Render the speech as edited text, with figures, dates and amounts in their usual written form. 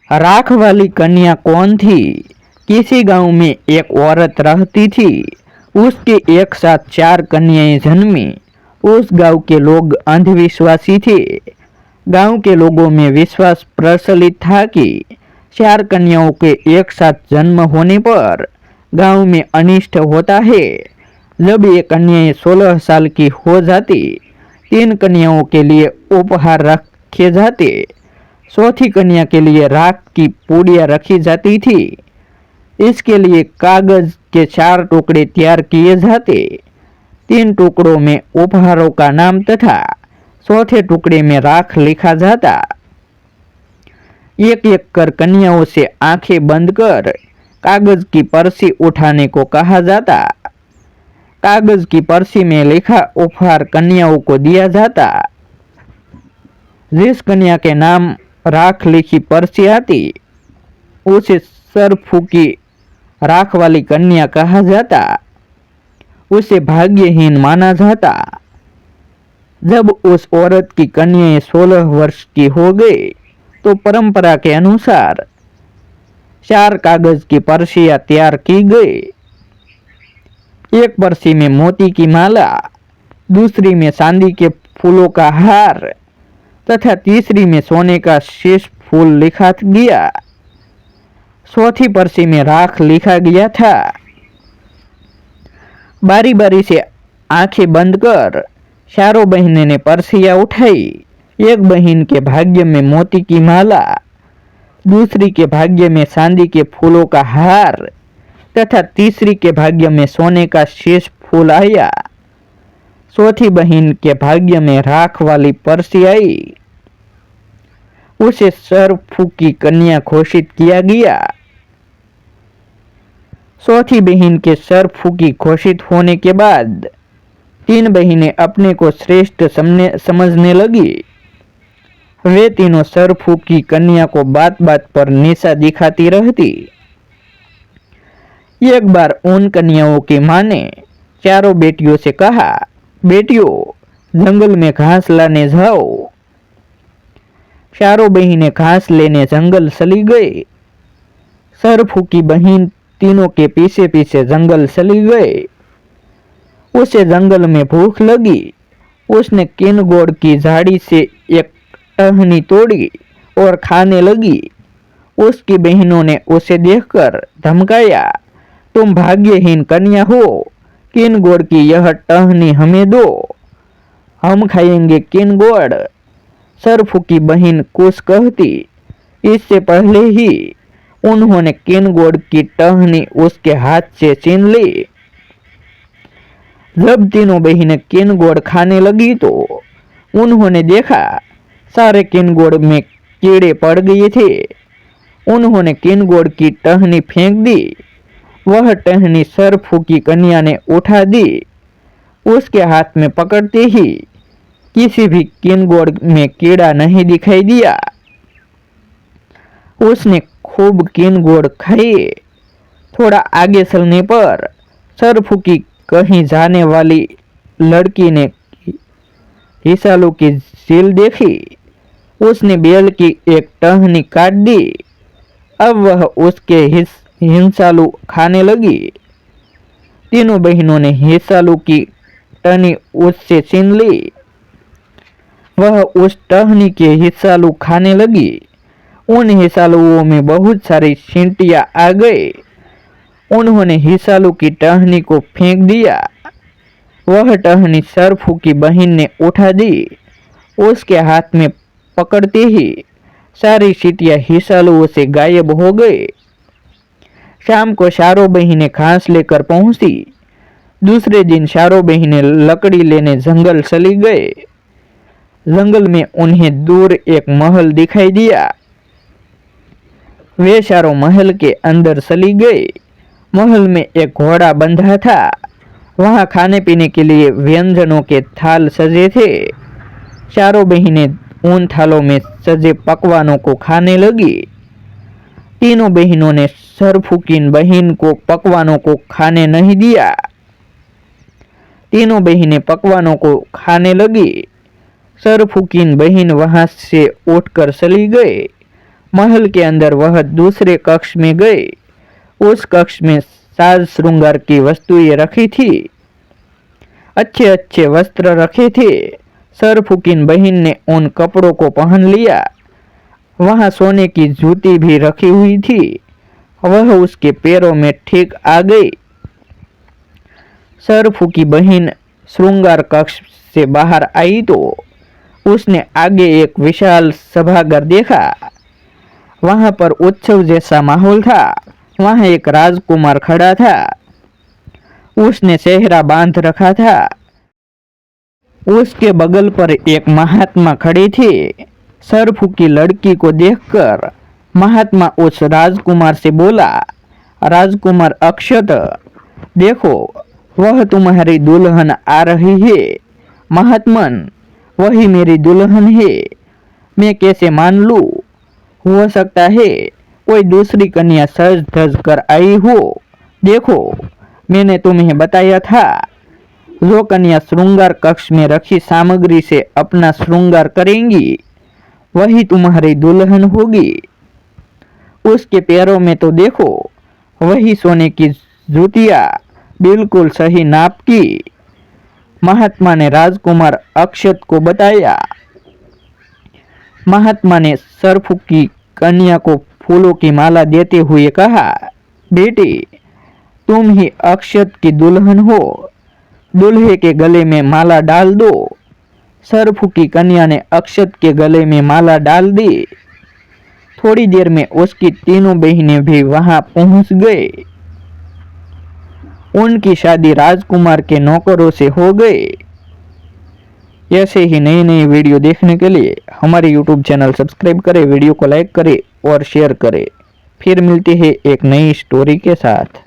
राख वाली कन्या कौन थी? किसी गांव में एक औरत रहती थी। उसके एक साथ 4 कन्याएं जन्मी। उस गांव के लोग अंधविश्वासी थे। गांव के लोगों में विश्वास प्रचलित था कि 4 कन्याओं के एक साथ जन्म होने पर गांव में अनिष्ट होता है। जब ये कन्याएं 16 साल की हो जाती, 3 कन्याओं के लिए उपहार रखे जाते। चौथी कन्या के लिए राख की पूड़ियाँ रखी जाती थी। इसके लिए कागज के 4 टुकड़े तैयार किए जाते। 3 टुकड़ों में उपहारों का नाम तथा चौथे टुकड़े में राख लिखा जाता। एक एक कर कन्याओं से आंखें बंद कर कागज की पर्ची उठाने को कहा जाता। कागज की पर्ची में लिखा उपहार कन्याओं को दिया जाता। जिस कन्या के नाम राख लिखी पर्ची आती, उसे सर फूकी राख वाली कन्या कहा जाता। उसे भाग्यहीन माना जाता। जब उस औरत की कन्याएं 16 वर्ष की हो गई तो परंपरा के अनुसार 4 कागज की पर्चियां तैयार की गई। एक पर्ची में मोती की माला, दूसरी में चांदी के फूलों का हार तथा तीसरी में सोने का शेष फूल लिखा गया। चौथी पर्ची में राख लिखा गया था। बारी बारी से आंखें बंद कर चारों बहनों ने पर्चियां उठाई। एक बहन के भाग्य में मोती की माला, दूसरी के भाग्य में चांदी के फूलों का हार तथा तीसरी के भाग्य में सोने का शेष फूल आया। चौथी बहन के भाग्य में राख वाली पर्ची आई। उसे सर फूकी कन्या घोषित किया गया। चौथी बहन के सर फूकी घोषित होने के बाद 3 बहनें अपने को श्रेष्ठ समझने लगी। वे तीनों सर फूकी कन्या को बात बात पर निशा दिखाती रहती। एक बार उन कन्याओं की मां ने चारों बेटियों से कहा, बेटियों जंगल में घास लाने जाओ। चारों बहनें घास लेने जंगल चली गई। सर फूकी बहन तीनों के पीछे पीछे जंगल चली गई। उसे जंगल में भूख लगी। उसने किनगोड़ की झाड़ी से एक टहनी तोड़ी और खाने लगी। उसकी बहनों ने उसे देखकर धमकाया, तुम भाग्यहीन कन्या हो, किनगोड़ की यह टहनी हमें दो, हम खाएंगे किनगोड़। सर फूकी बहन कुछ कहती, इससे पहले ही उन्होंने किनगोड़ की टहनी उसके हाथ से छीन ली। जब तीनों बहनें किनगोड़ खाने लगी तो उन्होंने देखा सारे किनगोड़ में कीड़े पड़ गए थे। उन्होंने किनगोड़ की टहनी फेंक दी। वह टहनी सर फूकी कन्या ने उठा दी। उसके हाथ में पकड़ते ही किसी भी किनगोड़ में कीड़ा नहीं दिखाई दिया। उसने खूब किनगोड़ खाए। थोड़ा आगे चलने पर सर फूकी कहीं जाने वाली लड़की ने हिसालू की झील देखी। उसने बेल की एक टहनी काट दी। अब वह उसके हिंसालू खाने लगी। तीनों बहनों ने हिंसालू की टहनी उससे छीन ली। वह उस टहनी के हिंसालू खाने लगी। उन हिंसालुओं में बहुत सारी चींटियां आ गए। उन्होंने हिंसालू की टहनी को फेंक दिया। वह टहनी सर फूकी बहन ने उठा दी। उसके हाथ में पकड़ते ही सारी चींटियां हिंसालुओं से गायब हो गए। शाम को चारों बहनें घास लेकर पहुंची। दूसरे दिन चारों बहनें लकड़ी लेने जंगल चली गए। जंगल में उन्हें दूर एक महल दिखाई दिया। वे चारों महल के अंदर चली गई। महल में एक घोड़ा बंधा था। वहां खाने पीने के लिए व्यंजनों के थाल सजे थे। चारों बहनें उन थालों में सजे पकवानों को खाने लगी। तीनों बहनों ने सरफुकीन बहन को पकवानों को खाने नहीं दिया। तीनों बहनें पकवानों को खाने लगी। सरफुकीन बहन वहां से उठकर चली गई। महल के अंदर वह दूसरे कक्ष में गए। उस कक्ष में साज श्रृंगार की वस्तुएं रखी थी, अच्छे अच्छे वस्त्र रखे थे। सरफुकीन बहन ने उन कपड़ों को पहन लिया। वहां सोने की जूती भी रखी हुई थी, वह उसके पैरों में ठीक आ गई। सरफुकी बहन श्रृंगार कक्ष से बाहर आई तो उसने आगे एक विशाल सभागार देखा। वहां पर उत्सव जैसा माहौल था। वहां एक राजकुमार खड़ा था, उसने सेहरा बांध रखा था। उसके बगल पर एक महात्मा खड़े थे। सरफुकी लड़की को देखकर महात्मा उस राजकुमार से बोला, राजकुमार अक्षत, देखो वह तुम्हारी दुल्हन आ रही है। महात्मन, वही मेरी दुल्हन है, मैं कैसे मान लूं? हो सकता है कोई दूसरी कन्या सज धज कर आई हो। देखो, मैंने तुम्हें बताया था, जो कन्या श्रृंगार कक्ष में रखी सामग्री से अपना श्रृंगार करेंगी वही तुम्हारी दुल्हन होगी। उसके पैरों में तो देखो, वही सोने की जूतियां, बिल्कुल सही नाप की। महात्मा ने राजकुमार अक्षत को बताया। महात्मा ने सरफुकी कन्या को फूलों की माला देते हुए कहा, बेटी, तुम ही अक्षत की दुल्हन हो, दूल्हे के गले में माला डाल दो। सरफुकी कन्या ने अक्षत के गले में माला डाल दी। थोड़ी देर में उसकी तीनों बहनें भी वहां पहुंच गए। उनकी शादी राजकुमार के नौकरों से हो गई। ऐसे ही नई नई वीडियो देखने के लिए हमारे YouTube चैनल सब्सक्राइब करें, वीडियो को लाइक करें और शेयर करें। फिर मिलते हैं एक नई स्टोरी के साथ।